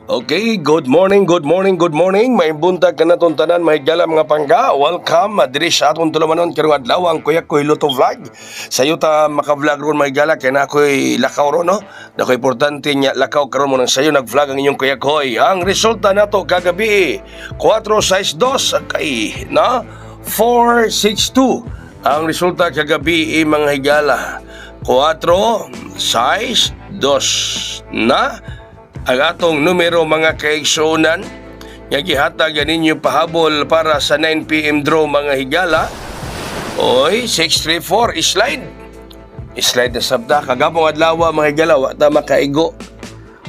Okay, good morning, good morning, good morning. May buntag ka na tanan, may gala mga pangga. Welcome, diri sa atong tulumanon karong adlaw ang Kuya Koy Luto Vlog. Sayo ta maka-vlog ron may gala kay na ako'y lakaw ron, no? Nako importante niya lakaw karon mo nang sayo nag-vlog ang inyong Kuya Koy. Ang resulta nato kagabi 462 kay na 462. Ang resulta kagabi mga higala 462 na ang atong numero mga kaigsunan nga gihatag ninyo pahabol para sa 9 PM draw mga higala. Oy, 634 slide na sabda kagabong adlaw mga higala, wa ta makaigo,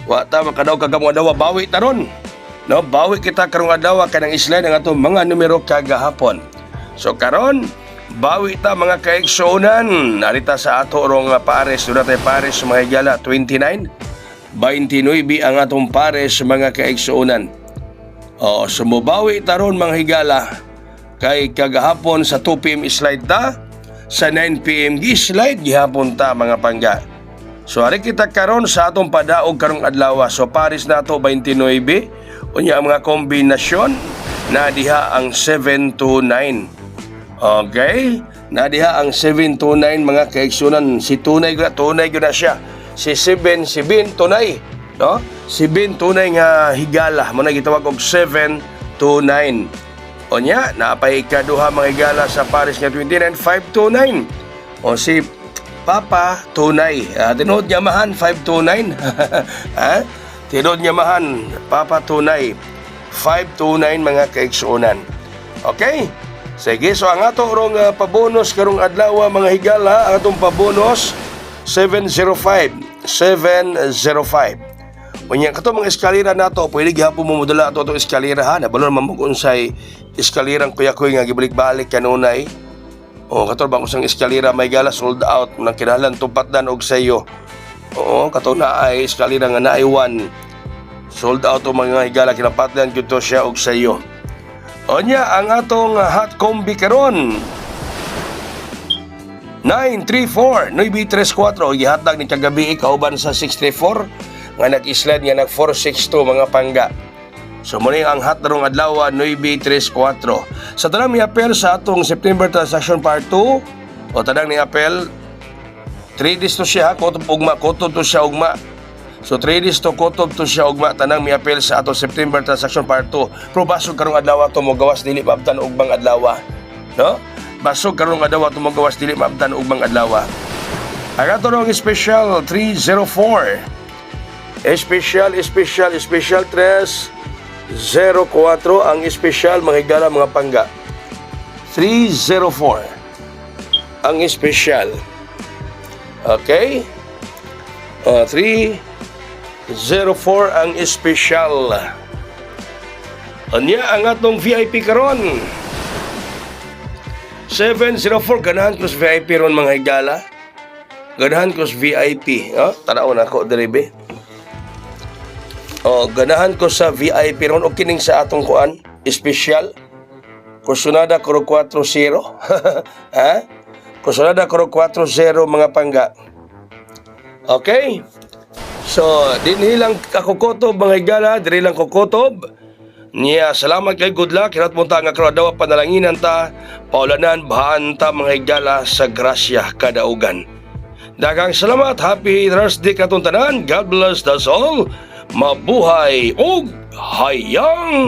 wa ta makadaw kagabong adlaw, bawi taron, no? Bawi kita karong adlaw kanang slide ang atong mga numero kagahapon. So karon bawi ta mga kaigsunan, narita sa ato rong pares, duna tay pares mga higala 29 ang atong pares mga kaigsuunan. Sumubawi taron mga higala kay kagahapon sa 2 PM slide ta, sa 9 PM gi-slide gihapon ta mga pangga. So ari kita karon sa atong padaog karong adlaw. So pares nato 29, unya mga kombinasyon na diha ang 7 to 9. Okay? Na diha ang 7 to 9 mga kaigsuunan. Si tunay gyud na siya. Si 7 tunay, no? 7 tunay nga higala mo na gitawag og 7 to 9. Onya napay ikaduha mga higala sa pares nga 29, 5 to 9. O si Papa tunay, tinod niya mahan 5 to 9. Ha? Tinod niya mahan Papa tunay 5 to 9 mga kaigsuonan. Okay? Sige, so ang ato rong pabonus karong adlaw mga higala, ang atong pabonus 705. Unya kato mga eskalera nato, pwede gihapon mo mudala ato itong eskalera ha. Nabalon mamug unsay eskalerang Kuya Koy nga gibalik-balik kanunay. Kato bang usang eskalera may gala sold out nang kinahanglan tupatdan og sayo. Kato na ay eskalera nga naay 1. Sold out o mga higala kinapatdan gyud to siya og sayo. Unya ang atong hot combi karon 934 934 gihatag ni kagabi kauban sa 634 nga nag-slide nga nag 462 mga pangga. So muna ang hot narong adlaw 934. Sa tanang ni apel sa atong September transaction part 2 o tanang ni apel 3 days to siya kutob to siya ugma. So 3 days to kutob to siya ugma tanang mi apel sa atong September transaction part 2. Pero basog karong adlaw to mo gawas dili maabtan og bang adlaw, no? Basog karong adlaw tumagawas dili maabtan og bang adlaw. Ang ato rong special 304. Special 304 ang special mga higala mga pangga. 304 ang special. Okay? 304 ang special. Anya ang atong VIP karon 704, ganahan ko sa VIP ron mga higala. Ganahan ko sa VIP. Tanaw na ako, deribe. Ganahan ko sa VIP ron. O kining sa atong kuan, special. Kursunada kuro 4-0. Ha? Kursunada kuro 4-0 mga pangga. Okay? So, dinhi lang kakukotob mga higala. Diri lang kukotob. Niya, salamat kay good luck. Hinat mo ta nga karadawa panalanginan ta. Paulanan, bahaan ta mga higala sa grasya kadaugan. Daghang salamat. Happy Thursday katong tanan. God bless us all. Mabuhay og hayang!